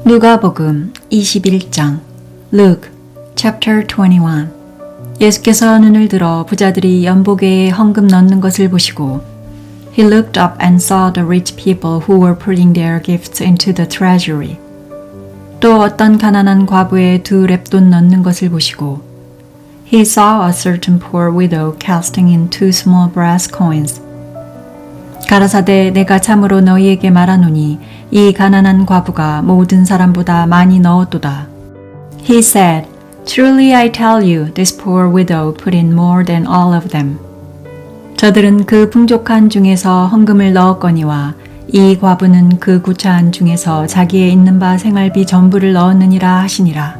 누가복음 21장 Luke chapter 21 예수께서 눈을 들어 부자들이 연보계에 헌금 넣는 것을 보시고 He looked up and saw the rich people who were putting their gifts into the treasury. 또 어떤 가난한 과부의 2 렙돈 넣는 것을 보시고 He saw a certain poor widow casting in 2 small brass coins. 가라사대 내가 참으로 너희에게 말하노니 이 가난한 과부가 모든 사람보다 많이 넣었도다. He said, Truly I tell you, this poor widow put in more than all of them. 저들은 그 풍족한 중에서 헌금을 넣었거니와 이 과부는 그 구차한 중에서 자기의 있는 바 생활비 전부를 넣었느니라 하시니라.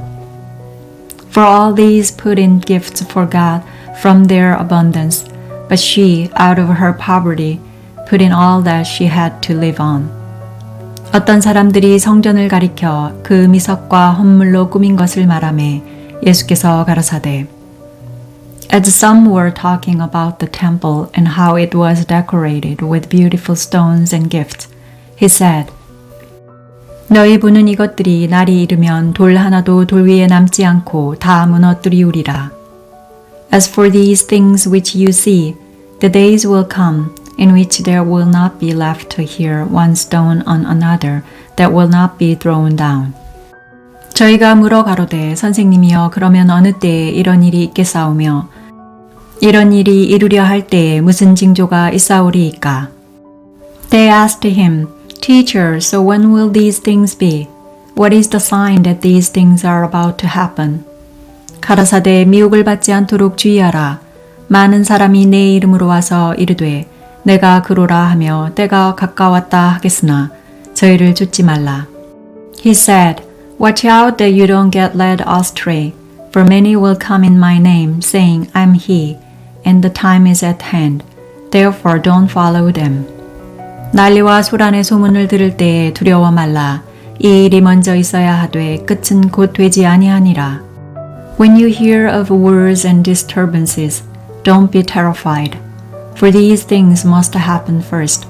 For all these put in gifts for God from their abundance, but she, out of her poverty, put in all that she had to live on. 어떤 사람들이 성전을 가리켜 그 미석과 헌물로 꾸민 것을 말하매 예수께서 가라사대 As some were talking about the temple and how it was decorated with beautiful stones and gifts, he said, 너희 보는 이것들이 날이 이르면 돌 하나도 돌 위에 남지 않고 다 무너뜨리우리라. As for these things which you see, the days will come in which there will not be left here one stone on another that will not be thrown down. 저희가 물어 가로되 선생님이여 그러면 어느 때에 이런 일이 있겠사오며 이런 일이 이루려 할 때에 무슨 징조가 있사오리이까? They asked him, Teacher, so when will these things be? What is the sign that these things are about to happen? 가라사대 미혹을 받지 않도록 주의하라. 많은 사람이 내 이름으로 와서 이르되 내가 그로라 하며 때가 가까웠다 하겠으나 저희를 좇지 말라. He said, Watch out that you don't get led astray, for many will come in my name, saying, I'm he, and the time is at hand. Therefore don't follow them. 난리와 소란의 소문을 들을 때에 두려워 말라. 이 일이 먼저 있어야 하되 끝은 곧 되지 아니하니라. When you hear of wars and disturbances, don't be terrified. For these things must happen first,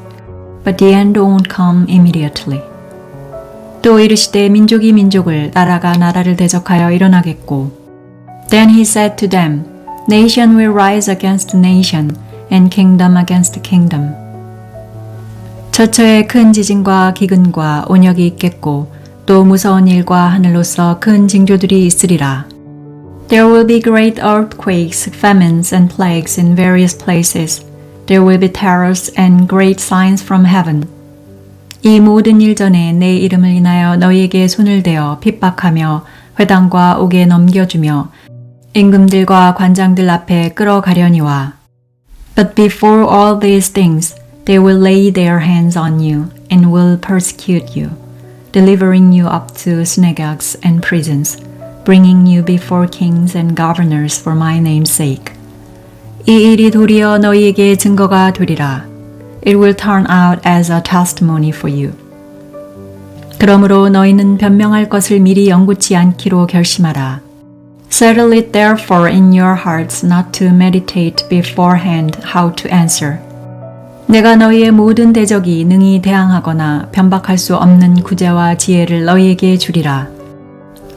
but the end won't come immediately. 또 이르시되 민족이 민족을 나라가 나라를 대적하여 일어나겠고 Then he said to them, Nation will rise against nation, and kingdom against kingdom. 처처에 큰 지진과 기근과 온역이 있겠고 또 무서운 일과 하늘로서 큰 징조들이 있으리라. There will be great earthquakes, famines, and plagues in various places. There will be terrors and great signs from heaven. 이 모든 일 전에 내 이름을 인하여 너희에게 손을 대어 핍박하며 회당과 옥에 넘겨주며 임금들과 관장들 앞에 끌어가려니와 But before all these things, they will lay their hands on you and will persecute you, delivering you up to synagogues and prisons, bringing you before kings and governors for my name's sake. 이 일이 도리어 너희에게 증거가 되리라. It will turn out as a testimony for you. 그러므로 너희는 변명할 것을 미리 영구치 않기로 결심하라. Settle it therefore in your hearts not to meditate beforehand how to answer. 내가 너희의 모든 대적이 능히 대항하거나 변박할 수 없는 구제와 지혜를 너희에게 주리라.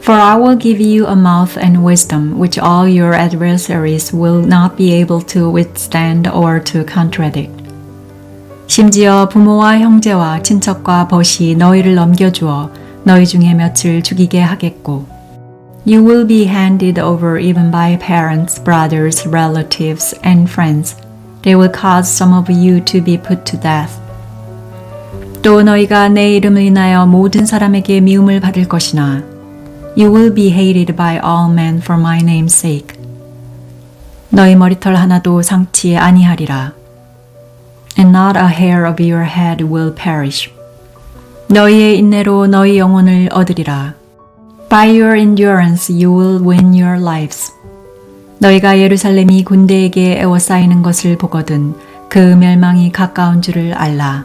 For I will give you a mouth and wisdom which all your adversaries will not be able to withstand or to contradict. 심지어 부모와 형제와 친척과 벗이 너희를 넘겨주어 너희 중에 몇을 죽이게 하겠고 You will be handed over even by parents, brothers, relatives, and friends. They will cause some of you to be put to death. 또 너희가 내 이름을 인하여 모든 사람에게 미움을 받을 것이나 You will be hated by all men for my name's sake. 너희 머리털 하나도 상치 아니하리라. And not a hair of your head will perish. 너희의 인내로 너희 영혼을 얻으리라. By your endurance you will win your lives. 너희가 예루살렘이 군대에게 에워싸이는 것을 보거든 그 멸망이 가까운 줄을 알라.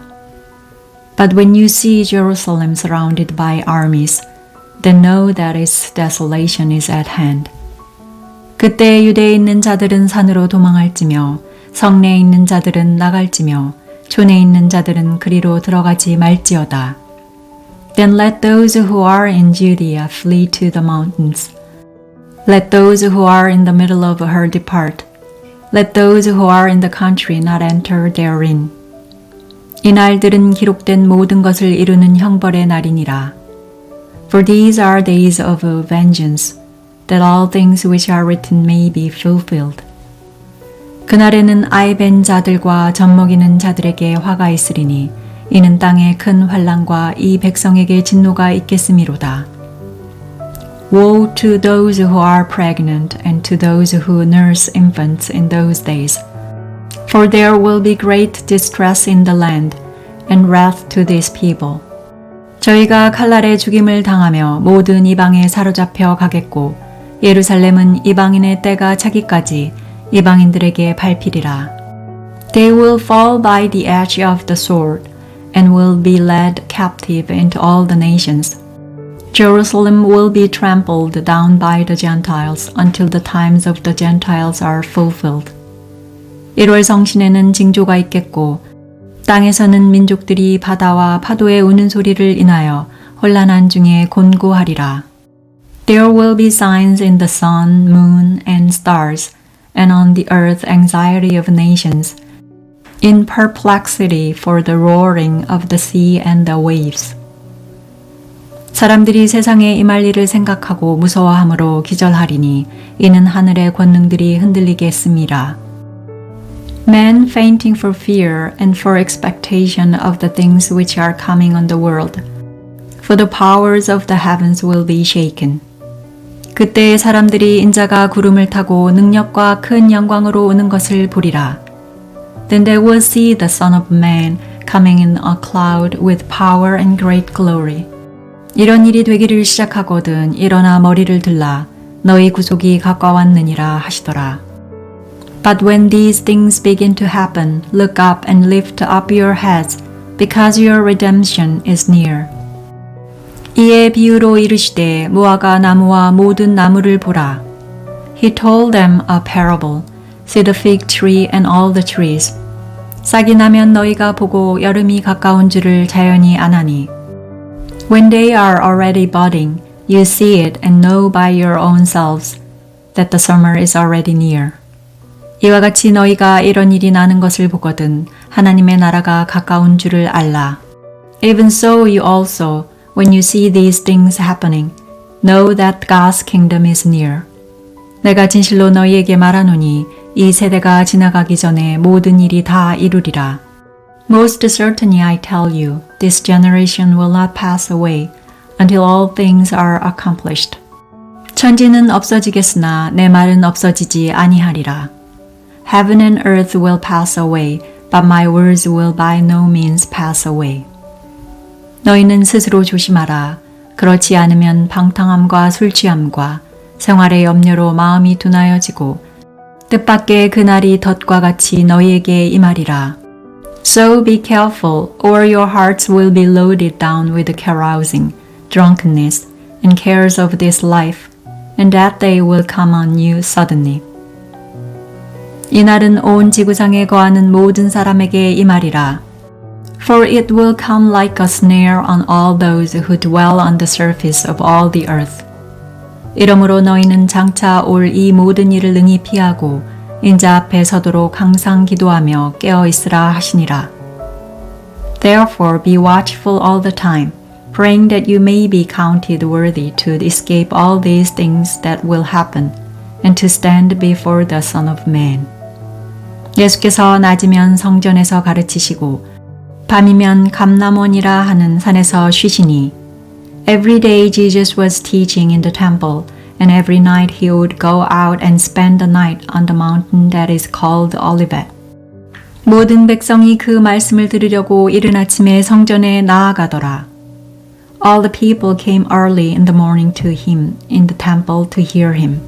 But when you see Jerusalem surrounded by armies, then know that its desolation is at hand. 그때 유대에 있는 자들은 산으로 도망할지며 성내에 있는 자들은 나갈지며 촌에 있는 자들은 그리로 들어가지 말지어다. Then let those who are in Judea flee to the mountains. Let those who are in the middle of her depart. Let those who are in the country not enter therein. 이 날들은 기록된 모든 것을 이루는 형벌의 날이니라. For these are days of vengeance, that all things which are written may be fulfilled. 그날에는 아이 벤 자들과 젖먹이는 자들에게 화가 있으리니 이는 땅에 큰 환난과 이 백성에게 진노가 있겠음이로다. Woe to those who are pregnant and to those who nurse infants in those days. For there will be great distress in the land, and wrath to this people. 저희가 칼날에 죽임을 당하며 모든 이방에 사로잡혀 가겠고 예루살렘은 이방인의 때가 차기까지 이방인들에게 밟히리라. They will fall by the edge of the sword, and will be led captive into all the nations. Jerusalem will be trampled down by the Gentiles until the times of the Gentiles are fulfilled. 1월 성신에는 징조가 있겠고 땅에서는 민족들이 바다와 파도의 우는 소리를 인하여 혼란한 중에 곤고하리라. There will be signs in the sun, moon, and stars, and on the earth anxiety of nations, in perplexity for the roaring of the sea and the waves. 사람들이 세상에 임할 일을 생각하고 무서워함으로 기절하리니 이는 하늘의 권능들이 흔들리겠음이라. Men fainting for fear and for expectation of the things which are coming on the world, for the powers of the heavens will be shaken. 그때 사람들이 인자가 구름을 타고 능력과 큰 영광으로 오는 것을 보리라. Then they will see the Son of Man coming in a cloud with power and great glory. 이런 일이 되기를 시작하거든 일어나 머리를 들라 너희 구속이 가까웠느니라 하시더라. But when these things begin to happen, look up and lift up your heads, because your redemption is near. 이에 비유로 이르시되 무화과 나무와 모든 나무를 보라. He told them a parable. See the fig tree and all the trees. 싹이 나면 너희가 보고 여름이 가까운 줄을 자연히 아나니. When they are already budding, you see it and know by your own selves that the summer is already near. 이와 같이 너희가 이런 일이 나는 것을 보거든 하나님의 나라가 가까운 줄을 알라. Even so you also, when you see these things happening, know that God's kingdom is near. 내가 진실로 너희에게 말하노니 이 세대가 지나가기 전에 모든 일이 다 이루리라. Most certainly I tell you, this generation will not pass away until all things are accomplished. 천지는 없어지겠으나 내 말은 없어지지 아니하리라. Heaven and earth will pass away, but my words will by no means pass away. 너희는 스스로 조심하라. 그렇지 않으면 방탕함과 술취함과 생활의 염려로 마음이 둔하여지고 뜻밖의 그날이 덫과 같이 너희에게 임하리라. So be careful, or your hearts will be loaded down with carousing, drunkenness, and cares of this life, and that day will come on you suddenly. 이날은 온 지구상에 거하는 모든 사람에게 임하리라. For it will come like a snare on all those who dwell on the surface of all the earth. 이러므로 너희는 장차 올 이 모든 일을 능히 피하고 인자 앞에 서도록 항상 기도하며 깨어 있으라 하시니라. Therefore be watchful all the time, praying that you may be counted worthy to escape all these things that will happen, and to stand before the Son of Man. 예수께서 낮이면 성전에서 가르치시고 밤이면 감람원이라 하는 산에서 쉬시니 Every day Jesus was teaching in the temple, and every night he would go out and spend the night on the mountain that is called Olivet. 모든 백성이 그 말씀을 들으려고 이른 아침에 성전에 나아가더라. All the people came early in the morning to him in the temple to hear him.